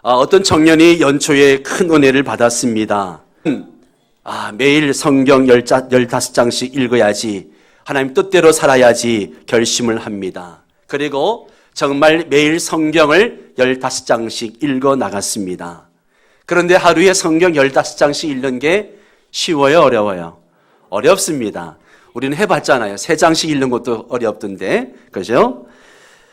어떤 청년이 연초에 큰 은혜를 받았습니다. 매일 성경 15장씩 읽어야지, 하나님 뜻대로 살아야지 결심을 합니다. 그리고 정말 매일 성경을 15장씩 읽어 나갔습니다. 그런데 하루에 성경 15장씩 읽는 게 쉬워요, 어려워요? 어렵습니다. 우리는 해봤잖아요. 3장씩 읽는 것도 어렵던데, 그죠?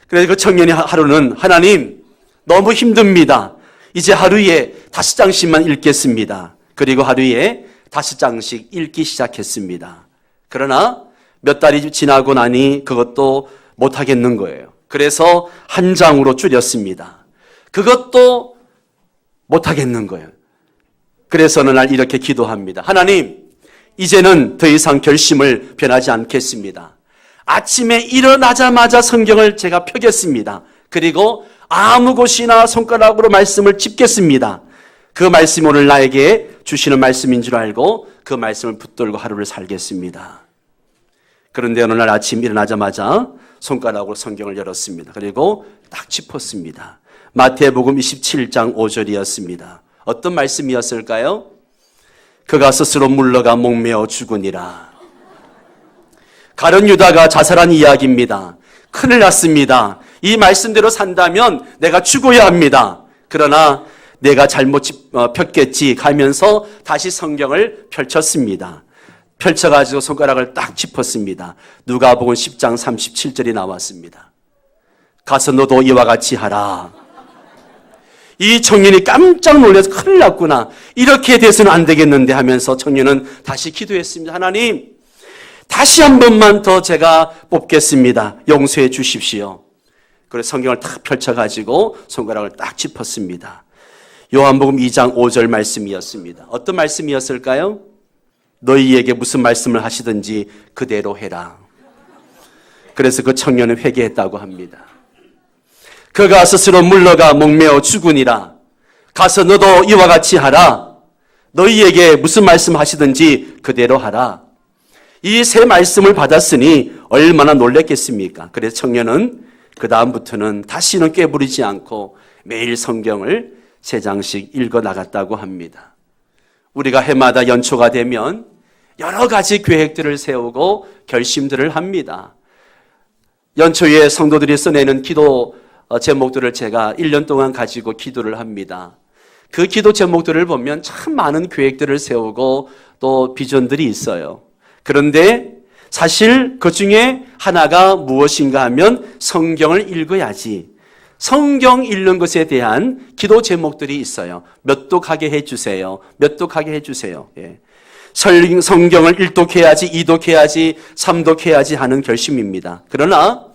그래서 그 청년이 하루는, 하나님, 너무 힘듭니다. 이제 하루에 5장씩만 읽겠습니다. 그리고 하루에 5장씩 읽기 시작했습니다. 그러나 몇 달이 지나고 나니 그것도 못하겠는 거예요. 그래서 1장으로 줄였습니다. 그것도 못하겠는 거예요. 그래서 어느 날 이렇게 기도합니다. 하나님, 이제는 더 이상 결심을 변하지 않겠습니다. 아침에 일어나자마자 성경을 제가 펴겠습니다. 그리고 아무 곳이나 손가락으로 말씀을 짚겠습니다. 그 말씀이 오늘 나에게 주시는 말씀인 줄 알고 그 말씀을 붙들고 하루를 살겠습니다. 그런데 어느 날 아침 일어나자마자 손가락으로 성경을 열었습니다. 그리고 딱 짚었습니다. 마태복음 27장 5절이었습니다. 어떤 말씀이었을까요? 그가 스스로 물러가 목매어 죽으니라. 가룟 유다가 자살한 이야기입니다. 큰일 났습니다. 이 말씀대로 산다면 내가 죽어야 합니다. 그러나 내가 잘못 폈겠지 하면서 다시 성경을 펼쳤습니다. 펼쳐가지고 손가락을 딱 짚었습니다. 누가복음 10장 37절이 나왔습니다. 가서 너도 이와 같이 하라. 이 청년이 깜짝 놀라서 큰일 났구나. 이렇게 돼서는 안 되겠는데 하면서 청년은 다시 기도했습니다. 하나님, 다시 한 번만 더 제가 뽑겠습니다. 용서해 주십시오. 그래서 성경을 딱 펼쳐가지고 손가락을 딱 짚었습니다. 요한복음 2장 5절 말씀이었습니다. 어떤 말씀이었을까요? 너희에게 무슨 말씀을 하시든지 그대로 해라. 그래서 그 청년은 회개했다고 합니다. 그가 스스로 물러가 목매어 죽으니라. 가서 너도 이와 같이 하라. 너희에게 무슨 말씀 하시든지 그대로 하라. 이 세 말씀을 받았으니 얼마나 놀랬겠습니까? 그래서 청년은 그 다음부터는 다시는 꾀부리지 않고 매일 성경을 3장씩 읽어 나갔다고 합니다. 우리가 해마다 연초가 되면 여러 가지 계획들을 세우고 결심들을 합니다. 연초에 성도들이 써내는 기도 제목들을 제가 1년 동안 가지고 기도를 합니다. 그 기도 제목들을 보면 참 많은 계획들을 세우고 또 비전들이 있어요. 그런데 사실 그 중에 하나가 무엇인가 하면 성경을 읽어야지. 성경 읽는 것에 대한 기도 제목들이 있어요. 몇 독하게 해주세요. 몇 독하게 해주세요. 예. 성경을 1독해야지, 2독해야지, 3독해야지 하는 결심입니다. 그러나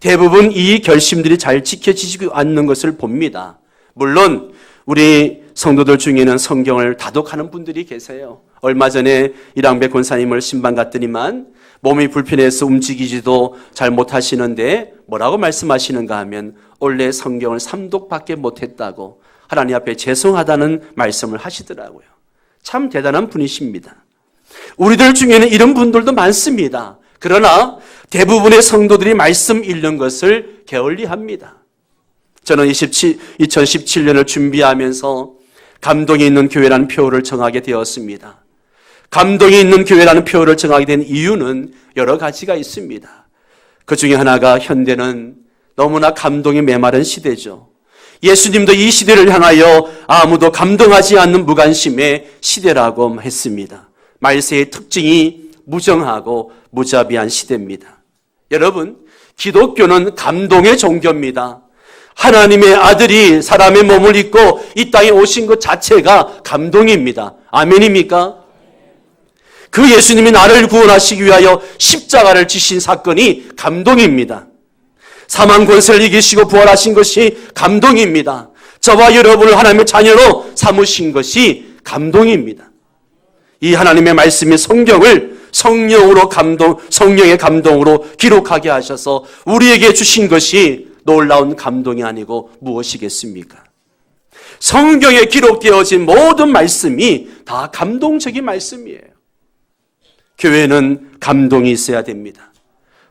대부분 이 결심들이 잘 지켜지지 않는 것을 봅니다. 물론 우리 성도들 중에는 성경을 다독하는 분들이 계세요. 얼마 전에 이랑배 권사님을 신방 갔더니만 몸이 불편해서 움직이지도 잘 못하시는데 뭐라고 말씀하시는가 하면 원래 성경을 3독밖에 못했다고 하나님 앞에 죄송하다는 말씀을 하시더라고요. 참 대단한 분이십니다. 우리들 중에는 이런 분들도 많습니다. 그러나 대부분의 성도들이 말씀 읽는 것을 게을리합니다. 저는 2017년을 준비하면서 감동이 있는 교회라는 표어를 정하게 되었습니다. 감동이 있는 교회라는 표어를 정하게 된 이유는 여러 가지가 있습니다. 그 중에 하나가 현대는 너무나 감동이 메마른 시대죠. 예수님도 이 시대를 향하여 아무도 감동하지 않는 무관심의 시대라고 했습니다. 말세의 특징이 무정하고 무자비한 시대입니다. 여러분, 기독교는 감동의 종교입니다. 하나님의 아들이 사람의 몸을 입고 이 땅에 오신 것 자체가 감동입니다. 아멘입니까? 그 예수님이 나를 구원하시기 위하여 십자가를 지신 사건이 감동입니다. 사망 권세를 이기시고 부활하신 것이 감동입니다. 저와 여러분을 하나님의 자녀로 삼으신 것이 감동입니다. 이 하나님의 말씀이 성경을 성령의 감동으로 기록하게 하셔서 우리에게 주신 것이 놀라운 감동이 아니고 무엇이겠습니까? 성경에 기록되어진 모든 말씀이 다 감동적인 말씀이에요. 교회는 감동이 있어야 됩니다.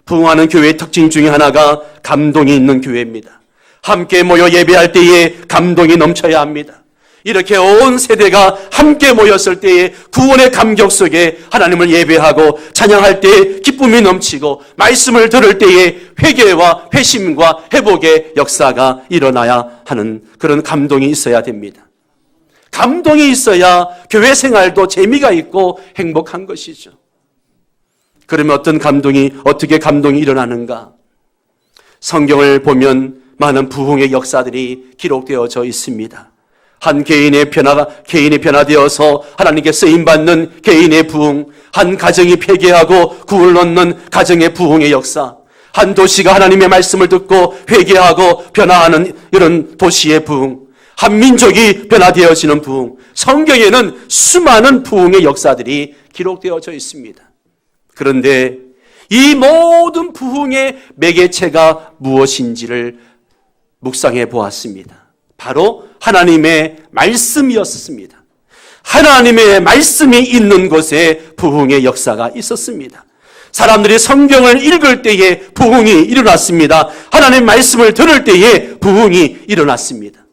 부흥하는 교회의 특징 중에 하나가 감동이 있는 교회입니다. 함께 모여 예배할 때에 감동이 넘쳐야 합니다. 이렇게 온 세대가 함께 모였을 때에 구원의 감격 속에 하나님을 예배하고 찬양할 때에 기쁨이 넘치고 말씀을 들을 때에 회개와 회심과 회복의 역사가 일어나야 하는 그런 감동이 있어야 됩니다. 감동이 있어야 교회 생활도 재미가 있고 행복한 것이죠. 그러면 어떻게 감동이 일어나는가? 성경을 보면 많은 부흥의 역사들이 기록되어져 있습니다. 한 개인의 변화되어서 하나님께 쓰임받는 개인의 부흥, 한 가정이 회개하고 구원을 얻는 가정의 부흥의 역사, 한 도시가 하나님의 말씀을 듣고 회개하고 변화하는 이런 도시의 부흥, 한 민족이 변화되어지는 부흥, 성경에는 수많은 부흥의 역사들이 기록되어져 있습니다. 그런데 이 모든 부흥의 매개체가 무엇인지를 묵상해 보았습니다. 바로 하나님의 말씀이었습니다. 하나님의 말씀이 있는 곳에 부흥의 역사가 있었습니다. 사람들이 성경을 읽을 때에 부흥이 일어났습니다. 하나님의 말씀을 들을 때에 부흥이 일어났습니다.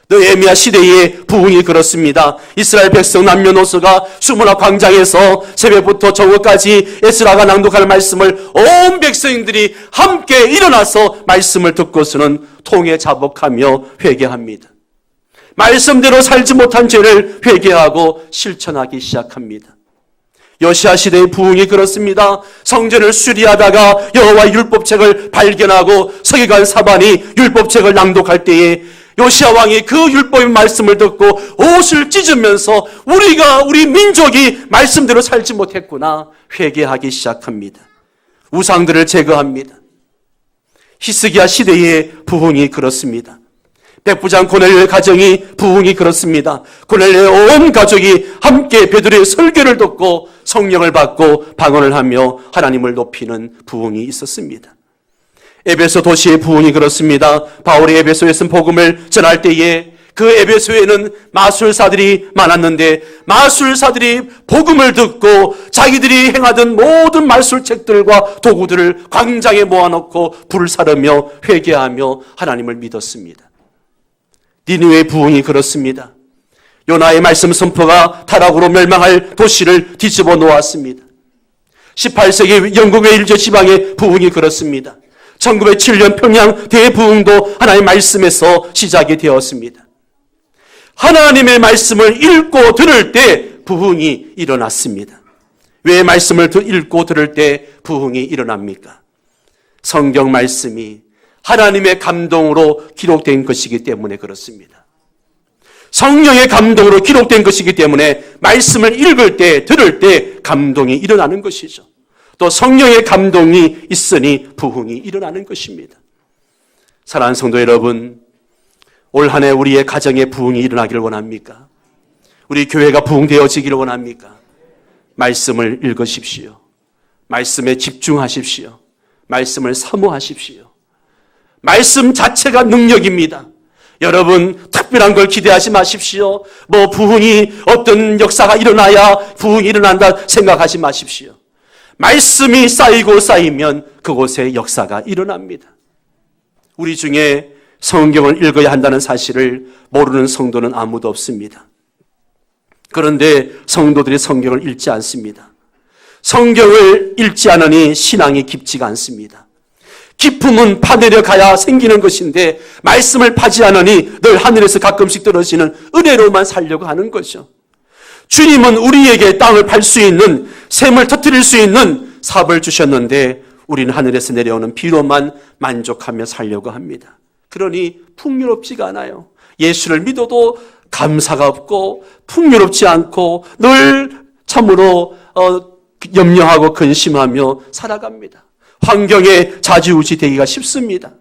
느헤미야 시대의 부흥이 그렇습니다. 이스라엘 백성 남녀노소가 수문학 광장에서 새벽부터 저녁까지 에스라가 낭독할 말씀을 온 백성들이 함께 일어나서 말씀을 듣고서는 통에 자복하며 회개합니다. 말씀대로 살지 못한 죄를 회개하고 실천하기 시작합니다. 요시야 시대의 부흥이 그렇습니다. 성전을 수리하다가 여호와 율법책을 발견하고 서기관 사반이 율법책을 낭독할 때에 요시야 왕이 그 율법의 말씀을 듣고 옷을 찢으면서 우리 민족이 말씀대로 살지 못했구나 회개하기 시작합니다. 우상들을 제거합니다. 히스기야 시대의 부흥이 그렇습니다. 백부장 고넬료의 가정이 부흥이 그렇습니다. 고넬료의 온 가족이 함께 베드로의 설교를 듣고 성령을 받고 방언을 하며 하나님을 높이는 부흥이 있었습니다. 에베소 도시의 부흥이 그렇습니다. 바울이 에베소에서 복음을 전할 때에 그 에베소에는 마술사들이 많았는데 마술사들이 복음을 듣고 자기들이 행하던 모든 마술책들과 도구들을 광장에 모아놓고 불을 사르며 회개하며 하나님을 믿었습니다. 니느웨의 부흥이 그렇습니다. 요나의 말씀 선포가 타락으로 멸망할 도시를 뒤집어 놓았습니다. 18세기 영국 웨일즈 지방의 부흥이 그렇습니다. 1907년 평양 대부흥도 하나님의 말씀에서 시작이 되었습니다. 하나님의 말씀을 읽고 들을 때 부흥이 일어났습니다. 왜 말씀을 읽고 들을 때 부흥이 일어납니까? 성경 말씀이 하나님의 감동으로 기록된 것이기 때문에 그렇습니다. 성령의 감동으로 기록된 것이기 때문에 말씀을 읽을 때, 들을 때 감동이 일어나는 것이죠. 또 성령의 감동이 있으니 부흥이 일어나는 것입니다. 사랑하는 성도 여러분, 올 한 해 우리의 가정에 부흥이 일어나기를 원합니까? 우리 교회가 부흥되어지기를 원합니까? 말씀을 읽으십시오. 말씀에 집중하십시오. 말씀을 사모하십시오. 말씀 자체가 능력입니다. 여러분 특별한 걸 기대하지 마십시오. 부흥이 어떤 역사가 일어나야 부흥이 일어난다 생각하지 마십시오. 말씀이 쌓이고 쌓이면 그곳에 역사가 일어납니다. 우리 중에 성경을 읽어야 한다는 사실을 모르는 성도는 아무도 없습니다. 그런데 성도들이 성경을 읽지 않습니다. 성경을 읽지 않으니 신앙이 깊지가 않습니다. 기쁨은 파내려 가야 생기는 것인데 말씀을 파지 않으니 늘 하늘에서 가끔씩 떨어지는 은혜로만 살려고 하는 거죠. 주님은 우리에게 땅을 팔 수 있는, 샘을 터뜨릴 수 있는 삽을 주셨는데 우리는 하늘에서 내려오는 비로만 만족하며 살려고 합니다. 그러니 풍요롭지가 않아요. 예수를 믿어도 감사가 없고 풍요롭지 않고 늘 참으로 염려하고 근심하며 살아갑니다. 환경에 좌지우지 되기가 쉽습니다.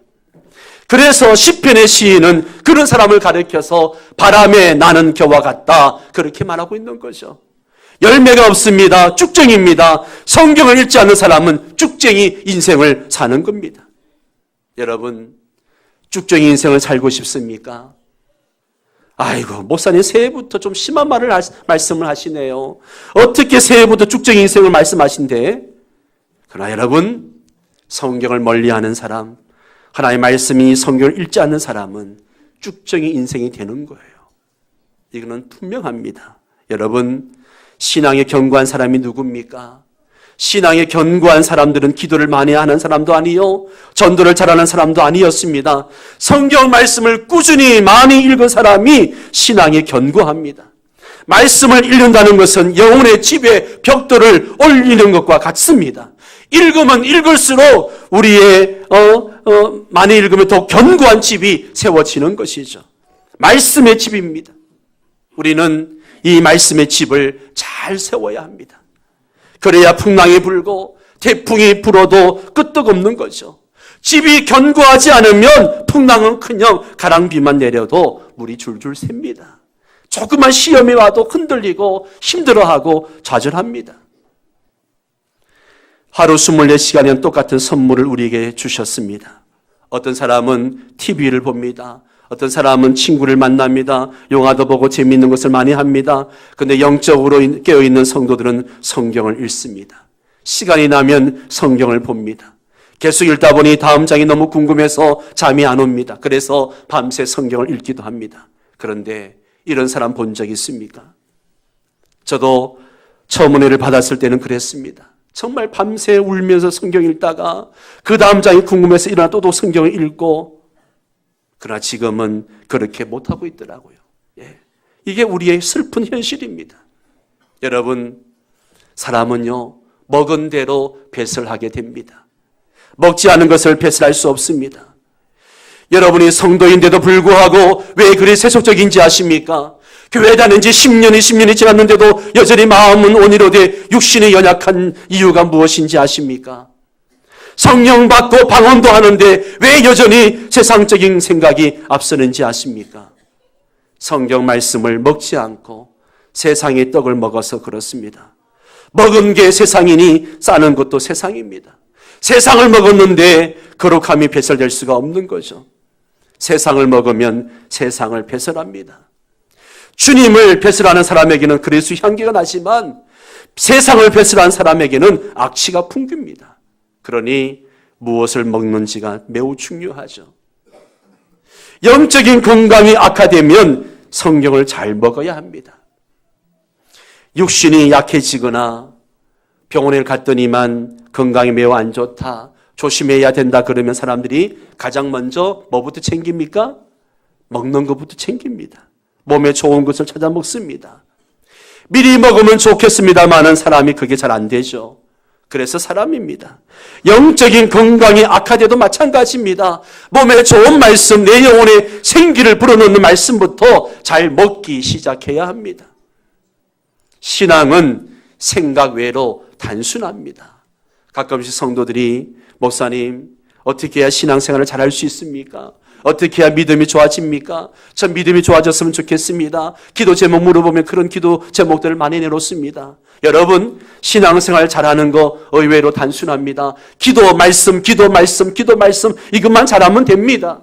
그래서 시편의 시인은 그런 사람을 가리켜서 바람에 나는 겨와 같다 그렇게 말하고 있는 거죠. 열매가 없습니다. 쭉쟁이입니다. 성경을 읽지 않는 사람은 쭉쟁이 인생을 사는 겁니다. 여러분 쭉쟁이 인생을 살고 싶습니까? 아이고 목사님 새해부터 좀 심한 말씀을 하시네요. 어떻게 새해부터 쭉쟁이 인생을 말씀하신대? 그러나 여러분 성경을 멀리하는 사람, 하나님의 말씀이 성경을 읽지 않는 사람은 쭉정이 인생이 되는 거예요. 이거는 분명합니다. 여러분, 신앙에 견고한 사람이 누굽니까? 신앙에 견고한 사람들은 기도를 많이 하는 사람도 아니요, 전도를 잘하는 사람도 아니었습니다. 성경 말씀을 꾸준히 많이 읽은 사람이 신앙에 견고합니다. 말씀을 읽는다는 것은 영혼의 집에 벽돌을 올리는 것과 같습니다. 읽으면 읽을수록 우리의 많이 읽으면 더 견고한 집이 세워지는 것이죠. 말씀의 집입니다. 우리는 이 말씀의 집을 잘 세워야 합니다. 그래야 풍랑이 불고 태풍이 불어도 끄떡없는 거죠. 집이 견고하지 않으면 풍랑은 그냥 가랑비만 내려도 물이 줄줄 셉니다. 조그만 시험이 와도 흔들리고 힘들어하고 좌절합니다. 하루 24시간이면 똑같은 선물을 우리에게 주셨습니다. 어떤 사람은 TV를 봅니다. 어떤 사람은 친구를 만납니다. 영화도 보고 재미있는 것을 많이 합니다. 그런데 영적으로 깨어있는 성도들은 성경을 읽습니다. 시간이 나면 성경을 봅니다. 계속 읽다 보니 다음 장이 너무 궁금해서 잠이 안 옵니다. 그래서 밤새 성경을 읽기도 합니다. 그런데 이런 사람 본 적 있습니까? 저도 처음 은혜를 받았을 때는 그랬습니다. 정말 밤새 울면서 성경 읽다가 그 다음 장이 궁금해서 일어나 또 성경을 읽고, 그러나 지금은 그렇게 못하고 있더라고요. 이게 우리의 슬픈 현실입니다. 여러분, 사람은요, 먹은 대로 배설하게 됩니다. 먹지 않은 것을 배설할 수 없습니다. 여러분이 성도인데도 불구하고 왜 그리 세속적인지 아십니까? 교회 다닌 지 10년이 10년이 지났는데도 여전히 마음은 온이로되 육신이 연약한 이유가 무엇인지 아십니까? 성령 받고 방언도 하는데 왜 여전히 세상적인 생각이 앞서는지 아십니까? 성경 말씀을 먹지 않고 세상의 떡을 먹어서 그렇습니다. 먹은 게 세상이니 싸는 것도 세상입니다. 세상을 먹었는데 거룩함이 배설될 수가 없는 거죠. 세상을 먹으면 세상을 배설합니다. 주님을 배설하는 사람에게는 그리스도 향기가 나지만 세상을 배설한 사람에게는 악취가 풍깁니다. 그러니 무엇을 먹는지가 매우 중요하죠. 영적인 건강이 악화되면 성경을 잘 먹어야 합니다. 육신이 약해지거나 병원에 갔더니만 건강이 매우 안 좋다, 조심해야 된다 그러면 사람들이 가장 먼저 뭐부터 챙깁니까? 먹는 것부터 챙깁니다. 몸에 좋은 것을 찾아 먹습니다. 미리 먹으면 좋겠습니다마는 사람이 그게 잘 안 되죠. 그래서 사람입니다. 영적인 건강이 악화돼도 마찬가지입니다. 몸에 좋은 말씀, 내 영혼에 생기를 불어넣는 말씀부터 잘 먹기 시작해야 합니다. 신앙은 생각 외로 단순합니다. 가끔씩 성도들이 목사님, 어떻게 해야 신앙생활을 잘할 수 있습니까? 어떻게 해야 믿음이 좋아집니까? 전 믿음이 좋아졌으면 좋겠습니다. 기도 제목 물어보면 그런 기도 제목들을 많이 내놓습니다. 여러분, 신앙생활 잘하는 거 의외로 단순합니다. 기도 말씀 이것만 잘하면 됩니다.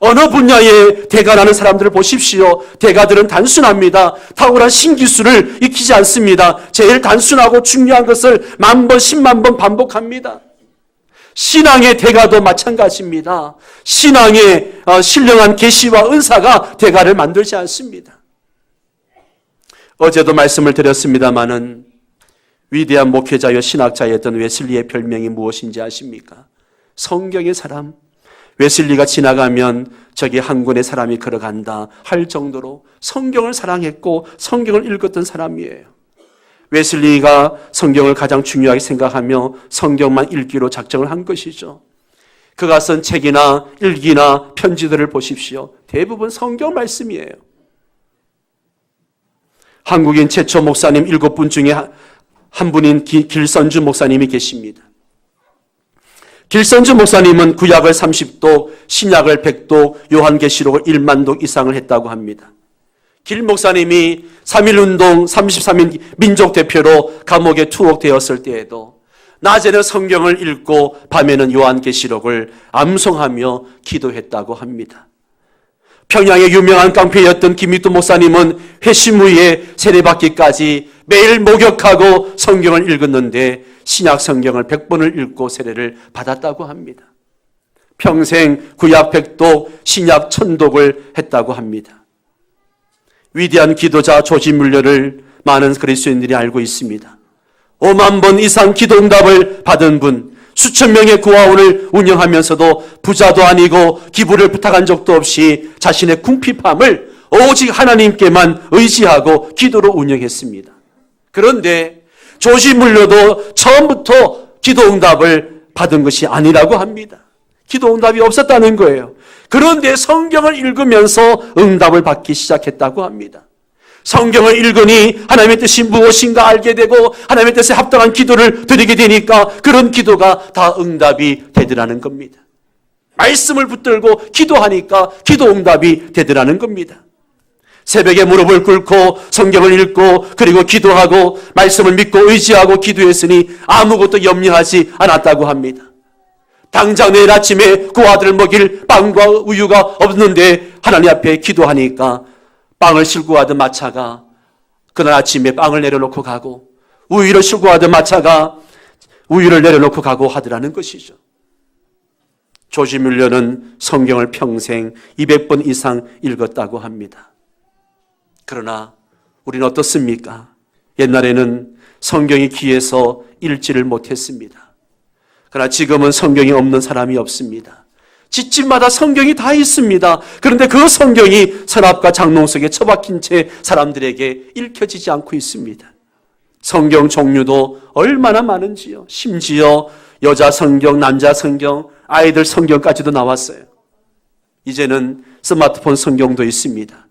어느 분야에 대가라는 사람들을 보십시오. 대가들은 단순합니다. 탁월한 신기술을 익히지 않습니다. 제일 단순하고 중요한 것을 10,000번, 10만 번 반복합니다. 신앙의 대가도 마찬가지입니다. 신앙의 신령한 계시와 은사가 대가를 만들지 않습니다. 어제도 말씀을 드렸습니다마는 위대한 목회자여 신학자였던 웨슬리의 별명이 무엇인지 아십니까? 성경의 사람. 웨슬리가 지나가면 저기 한 군의 사람이 걸어간다 할 정도로 성경을 사랑했고 성경을 읽었던 사람이에요. 웨슬리가 성경을 가장 중요하게 생각하며 성경만 읽기로 작정을 한 것이죠. 그가 쓴 책이나 일기나 편지들을 보십시오. 대부분 성경 말씀이에요. 한국인 최초 목사님 7분 중에 한 분인 길선주 목사님이 계십니다. 길선주 목사님은 구약을 30독, 신약을 100독, 요한계시록을 10,000독 이상을 했다고 합니다. 길 목사님이 3.1운동 33인 민족 대표로 감옥에 투옥되었을 때에도 낮에는 성경을 읽고 밤에는 요한계시록을 암송하며 기도했다고 합니다. 평양의 유명한 깡패였던 김익두 목사님은 회심 후에 세례받기까지 매일 목욕하고 성경을 읽었는데 신약 성경을 100번을 읽고 세례를 받았다고 합니다. 평생 구약 백독, 신약 천독을 했다고 합니다. 위대한 기도자 조지 뮬러를 많은 그리스도인들이 알고 있습니다. 5만 번 이상 기도 응답을 받은 분, 수천 명의 구화원을 운영하면서도 부자도 아니고 기부를 부탁한 적도 없이 자신의 궁핍함을 오직 하나님께만 의지하고 기도로 운영했습니다. 그런데 조지 뮬러도 처음부터 기도 응답을 받은 것이 아니라고 합니다. 기도 응답이 없었다는 거예요. 그런데 성경을 읽으면서 응답을 받기 시작했다고 합니다. 성경을 읽으니 하나님의 뜻이 무엇인가 알게 되고 하나님의 뜻에 합당한 기도를 드리게 되니까 그런 기도가 다 응답이 되더라는 겁니다. 말씀을 붙들고 기도하니까 기도 응답이 되더라는 겁니다. 새벽에 무릎을 꿇고 성경을 읽고 그리고 기도하고 말씀을 믿고 의지하고 기도했으니 아무것도 염려하지 않았다고 합니다. 당장 내일 아침에 그 아들을 먹일 빵과 우유가 없는데 하나님 앞에 기도하니까 빵을 싣고 가던 마차가 그날 아침에 빵을 내려놓고 가고 우유를 싣고 가던 마차가 우유를 내려놓고 가고 하더라는 것이죠. 조지 뮬러는 성경을 평생 200번 이상 읽었다고 합니다. 그러나 우리는 어떻습니까? 옛날에는 성경이 귀해서 읽지를 못했습니다. 그러나 지금은 성경이 없는 사람이 없습니다. 집집마다 성경이 다 있습니다. 그런데 그 성경이 서랍과 장롱 속에 처박힌 채 사람들에게 읽혀지지 않고 있습니다. 성경 종류도 얼마나 많은지요. 심지어 여자 성경, 남자 성경, 아이들 성경까지도 나왔어요. 이제는 스마트폰 성경도 있습니다.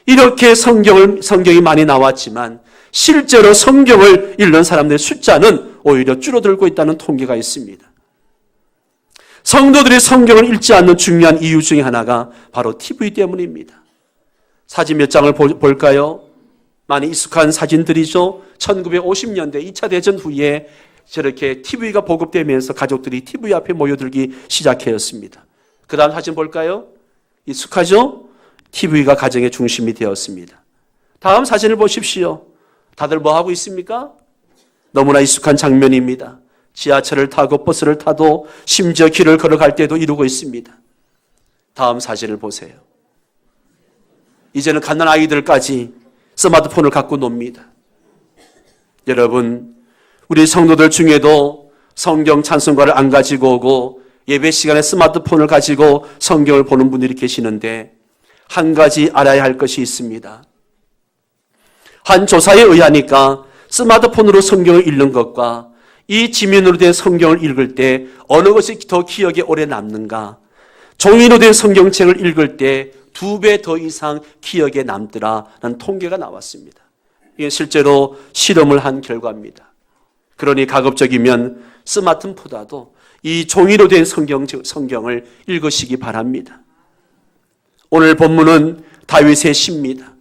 이렇게 성경이 많이 나왔지만 실제로 성경을 읽는 사람들의 숫자는 오히려 줄어들고 있다는 통계가 있습니다. 성도들이 성경을 읽지 않는 중요한 이유 중에 하나가 바로 TV 때문입니다. 사진 몇 장을 볼까요? 많이 익숙한 사진들이죠. 1950년대 2차 대전 후에 저렇게 TV가 보급되면서 가족들이 TV 앞에 모여들기 시작하였습니다. 그 다음 사진 볼까요? 익숙하죠? TV가 가정의 중심이 되었습니다. 다음 사진을 보십시오. 다들 뭐 하고 있습니까? 너무나 익숙한 장면입니다. 지하철을 타고 버스를 타도 심지어 길을 걸어갈 때도 이루고 있습니다. 다음 사진을 보세요. 이제는 갓난 아이들까지 스마트폰을 갖고 놉니다. 여러분, 우리 성도들 중에도 성경 찬송가를 안 가지고 오고 예배 시간에 스마트폰을 가지고 성경을 보는 분들이 계시는데 한 가지 알아야 할 것이 있습니다. 한 조사에 의하니까 스마트폰으로 성경을 읽는 것과 이 지면으로 된 성경을 읽을 때 어느 것이 더 기억에 오래 남는가? 종이로 된 성경책을 읽을 때 2배 더 이상 기억에 남더라라는 통계가 나왔습니다. 이게 실제로 실험을 한 결과입니다. 그러니 가급적이면 스마트폰보다도 이 종이로 된 성경을 읽으시기 바랍니다. 오늘 본문은 다윗의 시입니다.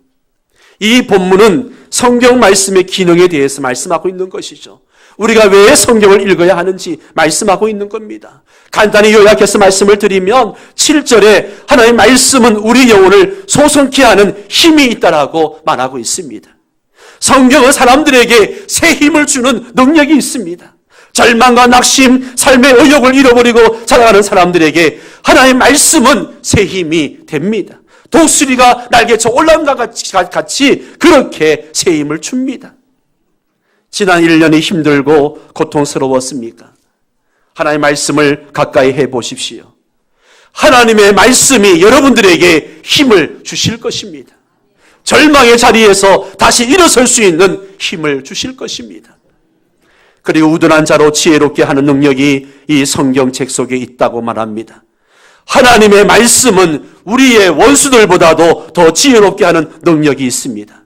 이 본문은 성경 말씀의 기능에 대해서 말씀하고 있는 것이죠. 우리가 왜 성경을 읽어야 하는지 말씀하고 있는 겁니다. 간단히 요약해서 말씀을 드리면 7절에 하나님의 말씀은 우리 영혼을 소성케 하는 힘이 있다라고 말하고 있습니다. 성경은 사람들에게 새 힘을 주는 능력이 있습니다. 절망과 낙심, 삶의 의욕을 잃어버리고 살아가는 사람들에게 하나님의 말씀은 새 힘이 됩니다. 독수리가 날개쳐 올라온과 같이 그렇게 새 힘을 줍니다. 지난 1년이 힘들고 고통스러웠습니까? 하나님의 말씀을 가까이 해보십시오. 하나님의 말씀이 여러분들에게 힘을 주실 것입니다. 절망의 자리에서 다시 일어설 수 있는 힘을 주실 것입니다. 그리고 우둔한 자로 지혜롭게 하는 능력이 이 성경책 속에 있다고 말합니다. 하나님의 말씀은 우리의 원수들보다도 더 지혜롭게 하는 능력이 있습니다.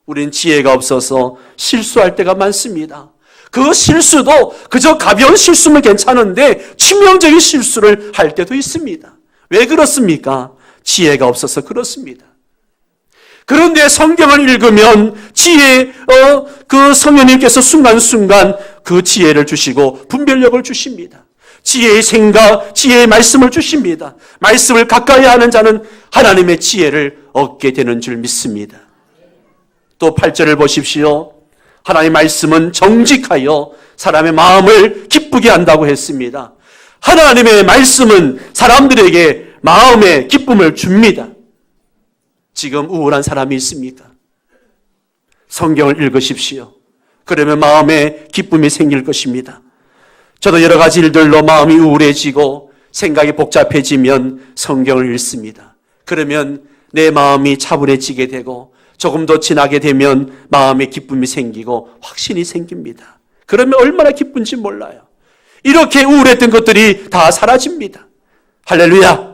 우린 지혜가 없어서 실수할 때가 많습니다. 그 실수도 그저 가벼운 실수면 괜찮은데 치명적인 실수를 할 때도 있습니다. 왜 그렇습니까? 지혜가 없어서 그렇습니다. 그런데 성경을 읽으면 그 성령님께서 순간순간 그 지혜를 주시고 분별력을 주십니다. 지혜의 생각, 지혜의 말씀을 주십니다. 말씀을 가까이 하는 자는 하나님의 지혜를 얻게 되는 줄 믿습니다. 또 8절을 보십시오. 하나님의 말씀은 정직하여 사람의 마음을 기쁘게 한다고 했습니다. 하나님의 말씀은 사람들에게 마음의 기쁨을 줍니다. 지금 우울한 사람이 있습니까? 성경을 읽으십시오. 그러면 마음에 기쁨이 생길 것입니다. 저도 여러 가지 일들로 마음이 우울해지고 생각이 복잡해지면 성경을 읽습니다. 그러면 내 마음이 차분해지게 되고 조금 더 지나게 되면 마음에 기쁨이 생기고 확신이 생깁니다. 그러면 얼마나 기쁜지 몰라요. 이렇게 우울했던 것들이 다 사라집니다. 할렐루야!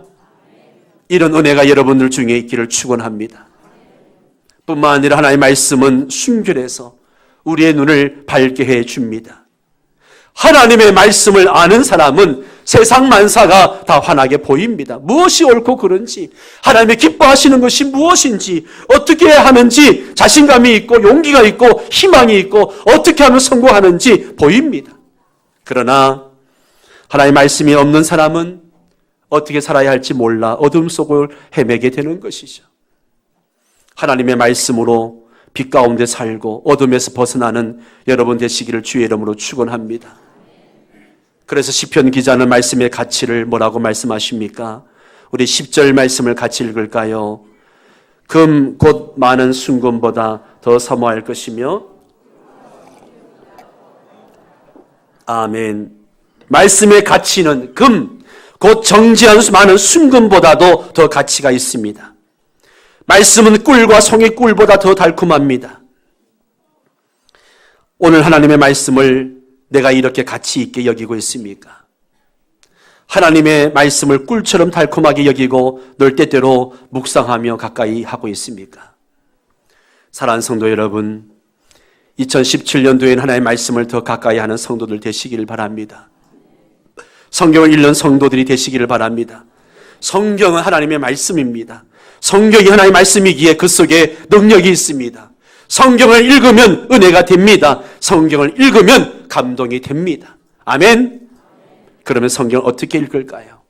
이런 은혜가 여러분들 중에 있기를 축원합니다. 뿐만 아니라 하나님의 말씀은 순결해서 우리의 눈을 밝게 해줍니다. 하나님의 말씀을 아는 사람은 세상 만사가 다 환하게 보입니다. 무엇이 옳고 그른지, 하나님의 기뻐하시는 것이 무엇인지, 어떻게 해야 하는지 자신감이 있고 용기가 있고 희망이 있고 어떻게 하면 성공하는지 보입니다. 그러나 하나님의 말씀이 없는 사람은 어떻게 살아야 할지 몰라 어둠 속을 헤매게 되는 것이죠. 하나님의 말씀으로 빛 가운데 살고 어둠에서 벗어나는 여러분 되시기를 주의 이름으로 축원합니다. 그래서 시편 기자는 말씀의 가치를 뭐라고 말씀하십니까? 우리 10절 말씀을 같이 읽을까요? 금 곧 많은 순금보다 더 사모할 것이며, 아멘. 말씀의 가치는 금, 곧 정지한 많은 순금보다도 더 가치가 있습니다. 말씀은 꿀과 송이 꿀보다 더 달콤합니다. 오늘 하나님의 말씀을 내가 이렇게 가치 있게 여기고 있습니까? 하나님의 말씀을 꿀처럼 달콤하게 여기고 늘 때때로 묵상하며 가까이 하고 있습니까? 사랑하는 성도 여러분, 2017년도에는 하나님의 말씀을 더 가까이 하는 성도들 되시기를 바랍니다. 성경을 읽는 성도들이 되시기를 바랍니다. 성경은 하나님의 말씀입니다. 성경이 하나님의 말씀이기에 그 속에 능력이 있습니다. 성경을 읽으면 은혜가 됩니다. 성경을 읽으면 감동이 됩니다. 아멘. 그러면 성경을 어떻게 읽을까요?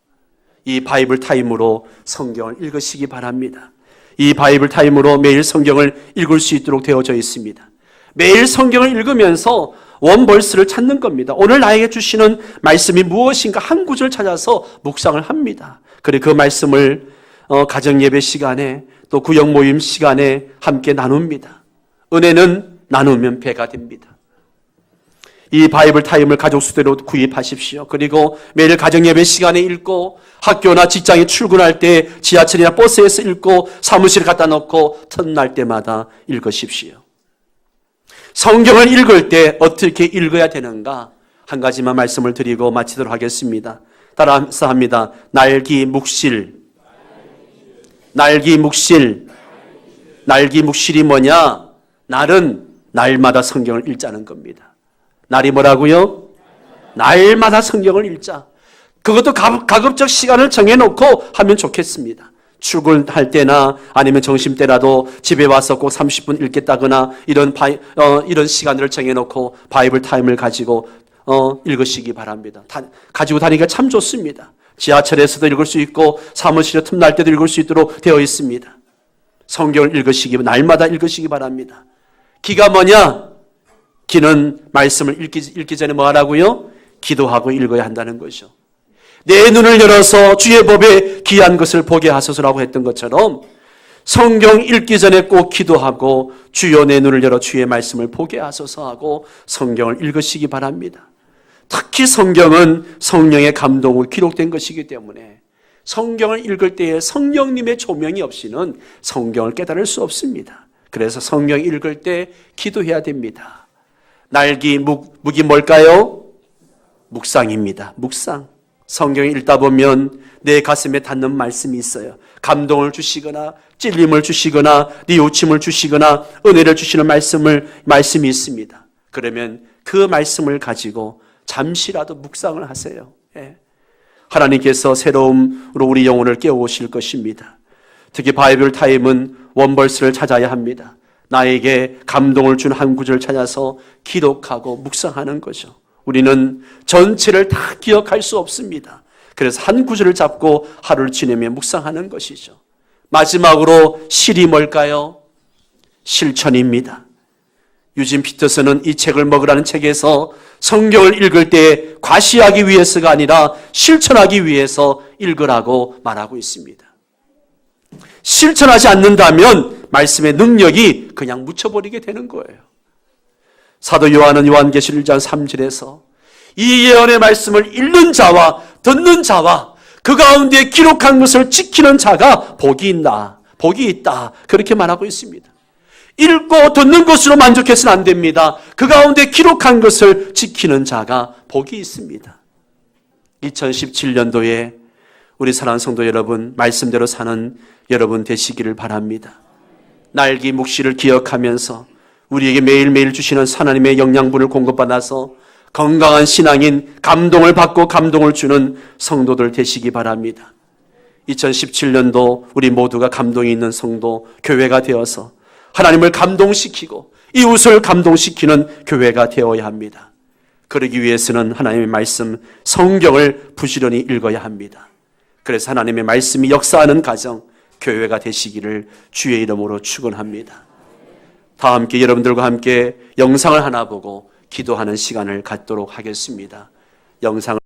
이 바이블 타임으로 성경을 읽으시기 바랍니다. 이 바이블 타임으로 매일 성경을 읽을 수 있도록 되어져 있습니다. 매일 성경을 읽으면서 원벌스를 찾는 겁니다. 오늘 나에게 주시는 말씀이 무엇인가 한 구절 찾아서 묵상을 합니다. 그리고 그 말씀을 가정예배 시간에 또 구역 모임 시간에 함께 나눕니다. 은혜는 나누면 배가 됩니다. 이 바이블 타임을 가족 수대로 구입하십시오. 그리고 매일 가정예배 시간에 읽고 학교나 직장에 출근할 때 지하철이나 버스에서 읽고 사무실에 갖다 놓고 틈날 때마다 읽으십시오. 성경을 읽을 때 어떻게 읽어야 되는가? 한 가지만 말씀을 드리고 마치도록 하겠습니다. 따라서 합니다. 날기 묵실. 날기 묵실. 날기 묵실이 뭐냐? 날은 날마다 성경을 읽자는 겁니다. 날이 뭐라고요? 날마다 성경을 읽자. 그것도 가급적 시간을 정해놓고 하면 좋겠습니다. 출근할 때나 아니면 점심때라도 집에 와서 꼭 30분 읽겠다거나 이런 시간을 정해놓고 바이블 타임을 가지고 읽으시기 바랍니다. 가지고 다니기가 참 좋습니다. 지하철에서도 읽을 수 있고 사무실에 틈날 때도 읽을 수 있도록 되어 있습니다. 성경을 날마다 읽으시기 바랍니다. 기가 뭐냐? 기는 말씀을 읽기 전에 뭐 하라고요? 기도하고 읽어야 한다는 것이죠. 내 눈을 열어서 주의 법에 귀한 것을 보게 하소서라고 했던 것처럼 성경 읽기 전에 꼭 기도하고 주여 내 눈을 열어 주의 말씀을 보게 하소서 하고 성경을 읽으시기 바랍니다. 특히 성경은 성령의 감동으로 기록된 것이기 때문에 성경을 읽을 때에 성령님의 조명이 없이는 성경을 깨달을 수 없습니다. 그래서 성경 읽을 때 기도해야 됩니다. 날기 묵이 뭘까요? 묵상입니다. 묵상. 성경을 읽다 보면 내 가슴에 닿는 말씀이 있어요. 감동을 주시거나 찔림을 주시거나 뉘우침을 주시거나 은혜를 주시는 말씀이 있습니다. 그러면 그 말씀을 가지고 잠시라도 묵상을 하세요. 예. 하나님께서 새로움으로 우리 영혼을 깨우실 것입니다. 특히 바이블 타임은 원벌스를 찾아야 합니다. 나에게 감동을 준 한 구절을 찾아서 기록하고 묵상하는 거죠. 우리는 전체를 다 기억할 수 없습니다. 그래서 한 구절을 잡고 하루를 지내며 묵상하는 것이죠. 마지막으로 실이 뭘까요? 실천입니다. 유진 피터슨은 이 책을 먹으라는 책에서 성경을 읽을 때 과시하기 위해서가 아니라 실천하기 위해서 읽으라고 말하고 있습니다. 실천하지 않는다면 말씀의 능력이 그냥 묻혀버리게 되는 거예요. 사도 요한은 요한계시록 1장 3절에서 이 예언의 말씀을 읽는 자와 듣는 자와 그 가운데 기록한 것을 지키는 자가 복이 있다. 그렇게 말하고 있습니다. 읽고 듣는 것으로 만족해서는 안 됩니다. 그 가운데 기록한 것을 지키는 자가 복이 있습니다. 2017년도에 우리 사랑하는 성도 여러분, 말씀대로 사는 여러분 되시기를 바랍니다. 날기 묵시를 기억하면서 우리에게 매일매일 주시는 하나님의 영양분을 공급받아서 건강한 신앙인, 감동을 받고 감동을 주는 성도들 되시기 바랍니다. 2017년도 우리 모두가 감동이 있는 성도, 교회가 되어서 하나님을 감동시키고 이웃을 감동시키는 교회가 되어야 합니다. 그러기 위해서는 하나님의 말씀, 성경을 부지런히 읽어야 합니다. 그래서 하나님의 말씀이 역사하는 가정, 교회가 되시기를 주의 이름으로 축원합니다. 다 함께 여러분들과 함께 영상을 하나 보고 기도하는 시간을 갖도록 하겠습니다. 영상을